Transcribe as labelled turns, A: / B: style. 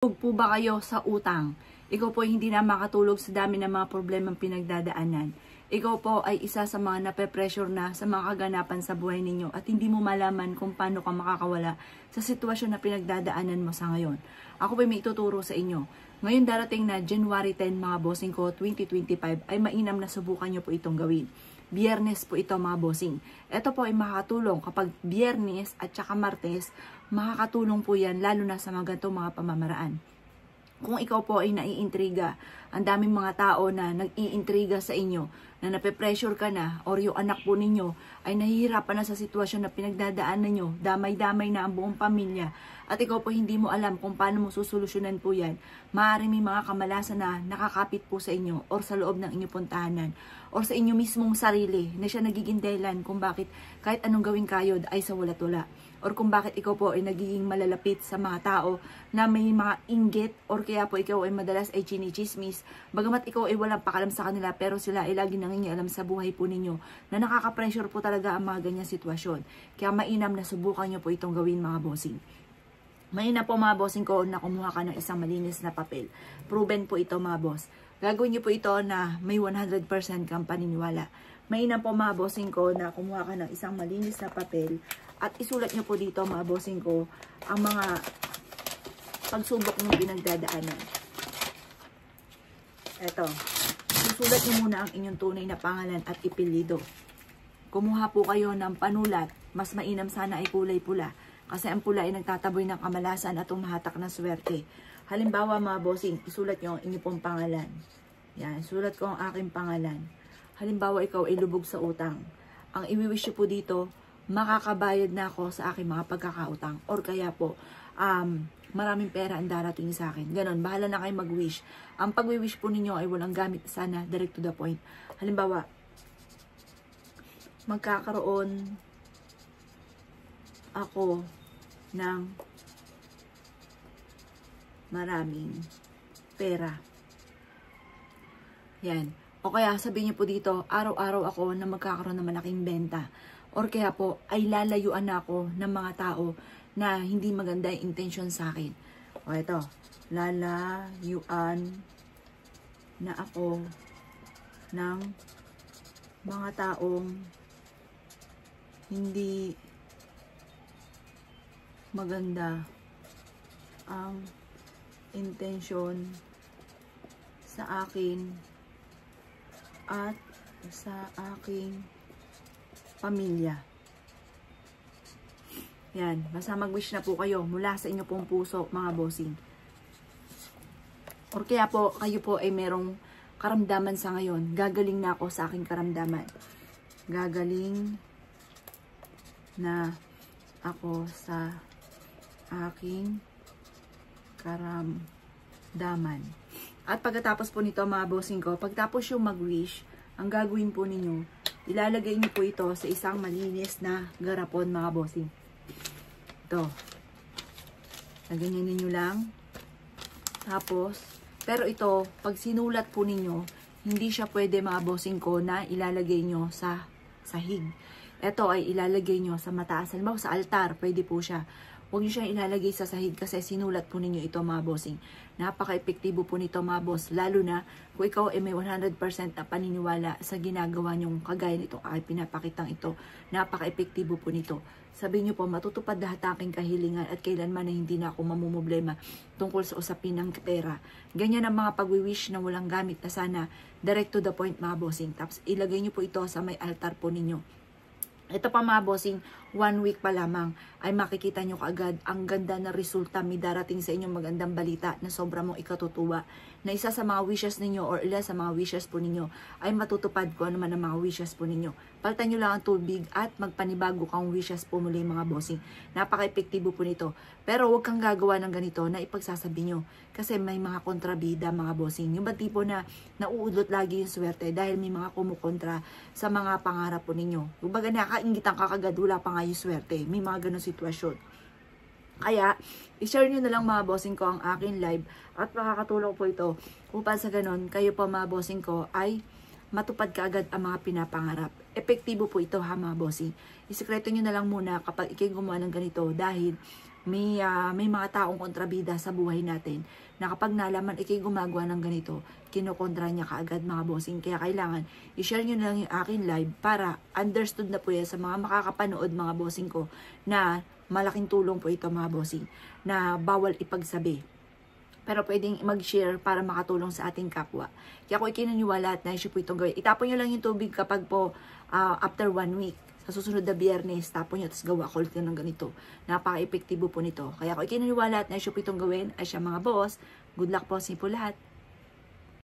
A: Huwag po ba kayo sa utang? Ikaw po ay hindi na makatulog sa dami ng mga problemang pinagdadaanan. Ikaw po ay isa sa mga nape-pressure na sa mga kaganapan sa buhay ninyo at hindi mo malaman kung paano ka makakawala sa sitwasyon na pinagdadaanan mo sa ngayon. Ako po ay may ituturo sa inyo. Ngayon darating na January 10 mga bossing ko 2025 ay mainam na subukan nyo po itong gawin. Biyernes po ito mga bossing. Ito po ay makakatulong kapag Biyernes at saka Martes, makakatulong po yan lalo na sa mga ganitong mga pamamaraan. Kung ikaw po ay naiintriga, ang daming mga tao na nag-iintriga sa inyo, na nape-pressure ka na, or yung anak po ninyo ay nahihirapan na sa sitwasyon na pinagdadaanan ninyo, damay-damay na ang buong pamilya, at ikaw po hindi mo alam kung paano mo susolusyonan po yan, maaaring may mga kamalasan na nakakapit po sa inyo, or sa loob ng inyong puntahanan, or sa inyo mismong sarili, na siya nagiging dahilan kung bakit kahit anong gawing kayod ay sa walat-wala. Or kung bakit ikaw po ay nagiging malalapit sa mga tao na may mga inggit, or kaya po ikaw ay madalas ay chinichismis, bagamat ikaw ay walang pakalam sa kanila pero sila ay lagi nangingialam sa buhay po ninyo, na nakaka-pressure po talaga ang mga ganyang sitwasyon. Kaya mainam na subukan nyo po itong gawin mga bossing. Mainam po mga bossing ko na kumuha ka ng isang malinis na papel. Proven po ito mga boss. Gagawin nyo po ito na may 100% kang paniniwala. Mainam po mga bossing ko na kumuha ka ng isang malinis na papel at isulat nyo po dito mga bossing ko ang mga pagsubok ng pinagdadaanan. Eto, isulat nyo muna ang inyong tunay na pangalan at ipilido. Kumuha po kayo ng panulat, mas mainam sana ay kulay pula kasi ang pula ay nagtataboy ng kamalasan at umahatak ng swerte. Halimbawa mga bossing, isulat nyo ang inyong pong pangalan. Yan, sulat ko ang aking pangalan. Halimbawa ikaw ay lubog sa utang. Ang iwi-wish po dito, makakabayad na ako sa aking mga pagkakautang. Or kaya po, maraming pera ang darating sa akin. Ganon, bahala na kayo mag-wish. Ang pag-wish po ninyo ay walang gamit sana, direct to the point. Halimbawa, magkakaroon ako ng maraming pera. Yan. O kaya sabihin niyo po dito, araw-araw ako na magkakaroon ng malaking benta. Or kaya po, ay lalayuan na ako ng mga tao na hindi maganda yung intention sa akin. O ito, lalayuan na ako ng mga taong hindi maganda ang intention sa akin at sa aking pamilya. Yan, basta mag-wish na po kayo mula sa inyo pong puso mga bossing. Or kaya po, kayo po ay merong karamdaman sa ngayon. Gagaling na ako sa aking karamdaman. Gagaling na ako sa aking karamdaman. At pagkatapos po nito mga bossing ko, pagtapos yung mag-wish, ang gagawin po ninyo, ilalagay niyo po ito sa isang malinis na garapon mga bossing. Ito. Naganyan ninyo lang. Tapos, pero ito, pag sinulat po ninyo, hindi siya pwede mga bossing ko na ilalagay nyo sa sahig. Ito ay ilalagay nyo sa mataas. Halimbawa sa altar, pwede po siya. Huwag nyo siyang ilalagay sa sahig kasi sinulat po ninyo ito mga bossing. Napaka-epektibo po nito mga boss. Lalo na kung ikaw ay may 100% na paniniwala sa ginagawa nyong kagaya nito ay pinapakitang ito. Napaka-epektibo po nito. Sabihin nyo po, matutupad lahat aking kahilingan at kailanman na hindi na ako mamumblema tungkol sa usapin ng pera. Ganyan ang mga pag-wish na walang gamit na sana direct to the point mga bossing. Tapos ilagay nyo po ito sa may altar po ninyo. Ito pa mga bossing, 1 week pa lamang ay makikita nyo kaagad ang ganda na resulta. May darating sa inyong magandang balita na sobra mong ikatutuwa. Na isa sa mga wishes ninyo or ilan sa mga wishes po ninyo ay matutupad ko naman ang mga wishes po ninyo. Palitan nyo lang ang tubig at magpanibago kang wishes po muli mga bossing. Napaka-epektibo po nito. Pero huwag kang gagawa ng ganito na ipagsasabi nyo. Kasi may mga kontrabida mga bossing. Yung ba tipo na nauudot lagi yung swerte dahil may mga kumukontra sa mga pangarap po ninyo. Kumbaga nakakaingit ang kakagad, wala pa nga yung swerte. May mga ganong sitwasyon. Kaya, i-share nyo na lang mga bossing ko ang akin live at makakatulong po ito upang sa ganon, kayo po mga bossing ko ay matupad kaagad ang mga pinapangarap. Epektibo po ito ha mga bossing. Isikreto nyo na lang muna kapag ikay gumawa ng ganito dahil may mga taong kontrabida sa buhay natin na kapag nalaman ikay gumagawa ng ganito, kinokontra niya kaagad mga bossing. Kaya kailangan i-share nyo na lang yung akin live para understood na po yan sa mga makakapanood mga bossing ko na malaking tulong po ito mga bossing na bawal ipagsabi. Pero pwedeng mag-share para makatulong sa ating kapwa. Kaya kung ikinaniwala at naisip po itong gawin, itapon nyo lang yung tubig kapag po after 1 week. Sa susunod na biyernes, tapon nyo, tapos gawa ko ulit ng ganito. Napaka-epektibo po nito. Kaya kung ikinaniwala at naisip po itong gawin, ay siya mga boss, good luck po sa po lahat.